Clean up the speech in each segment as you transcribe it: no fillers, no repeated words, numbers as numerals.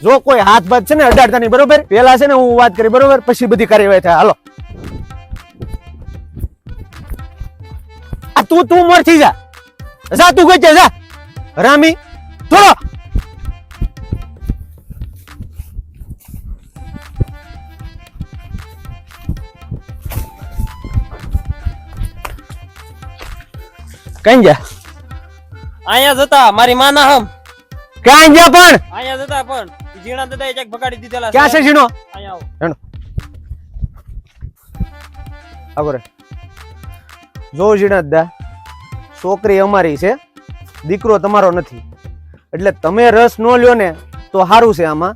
જો કોઈ હાથ બાદ છે ને અડાડતા નહીં, બરોબર? પેલા છે ને હું વાત કરી, બરોબર? પછી બધી કાર્યવાહી થાય. હાલો આ તું મોર થઈ જા. તું ગઈ જા રામી થોડો. કઈ જા? અહીંયા જતા મારી માના હમ ક્યાં જા? પણ અહીંયા જતા પણ ઝીણા દાદા એક ભગાડી દીધેલા ક્યાં છે ઝીણો? અહીંયા આવો. હેણો આગળ જો ઝીણા દા, છોકરી અમારી છે, દીકરો તમારો નથી. એટલે તમે રસ ન લ્યો ને તો સારું છે આમાં.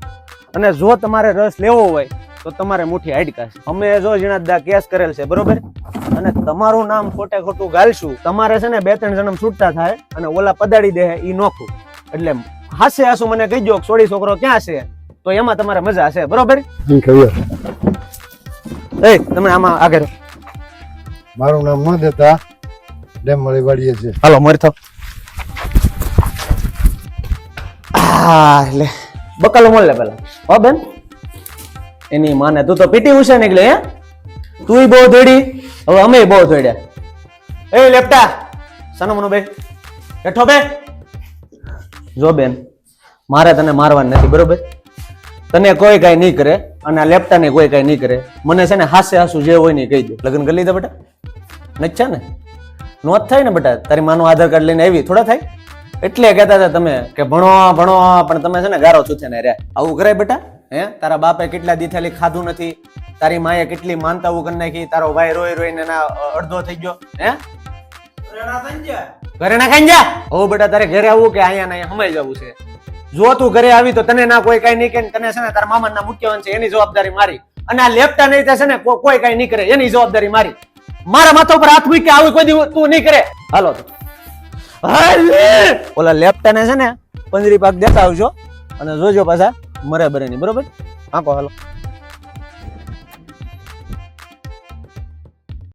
અને જો તમારે રસ લેવો હોય તો તમારે મુઠ્ઠી હાડકા છે. અમે જો ઝીણા દા કેસ કરેલ છે, બરોબર? અને તમારું નામ ખોટે ખોટું ગાલશું, તમારે છે ને 2-3 જન્મ છૂટતા થાય અને ઓલા પદાડી દે ઈ નોખું. એટલે હાસે હાસુ મને કહી દો છોડી છોકરો ક્યાં છે, તો એમાં તમારે મજા છે, બરોબર? એ તમે આમાં આગળ. મારું નામ ન દેતા, ડેમ મળી વાડીએ છે. હાલો મરી થાવ. એટલે બકાલો મોલ લે પેલા. હો બેન, એની માને તું તો પીટી ઉષા નીકળે હે. તુંય બહુ દોડી, હવે અમે બહુ દોડ્યા. એ લેપટા સનમનો બે બેઠો બે. જો બેન, મારે તને મારવાનું નથી, બરોબર? તને કોઈ કઈ નહીં કરે અને આ લેપટા ને કોઈ કઈ નહીં કરે. મને છે ને હાસે હાસુ જે હોય ને કહી દે. લગ્ન કરી લીધા બેટા? નથી છે ને? નો જ થાય ને બેટા? તારી માનું આધાર કાર્ડ લઈને આવી થોડા થાય? એટલે કહેતા હતા તમે કે ભણો ભણો, પણ તમે છે ને ગારો છૂથે ને રહ્યા. આવું કરાય બેટા? હે, તારા બાપે કેટલા દી થેલી ખાધું નથી, તારી માએ કેટલી માનતાઓ કરી નાખી, તારો ભાઈ રોઈ રોઈને એના અડધો થઈ ગયો. હે, ઘરે ના ખાઈ જા. હો બેટા, તારે ઘરે આવવું કે અહીંયા ને અહીંયા હમાઈ જવું છે? જો તું ઘરે આવી તો તને ના કોઈ કઈ નહીં કે, તને છે ને તારા મામા ના મુખ્યવન છે એની જવાબદારી મારી. અને આ લેપટા નહીં છે ને કોઈ કઈ નહીં કરે એની જવાબદારી મારી. મારા માથા ઉપર હાથ મૂકી આવું કોઈ દી તું નહીં કરે. હાલો તો ઓલા લેપટા ને છે ને 15 પાક દેતા આવજો અને જોજો પાછા મરે બરે ની, બરોબર? આંકો હાલો.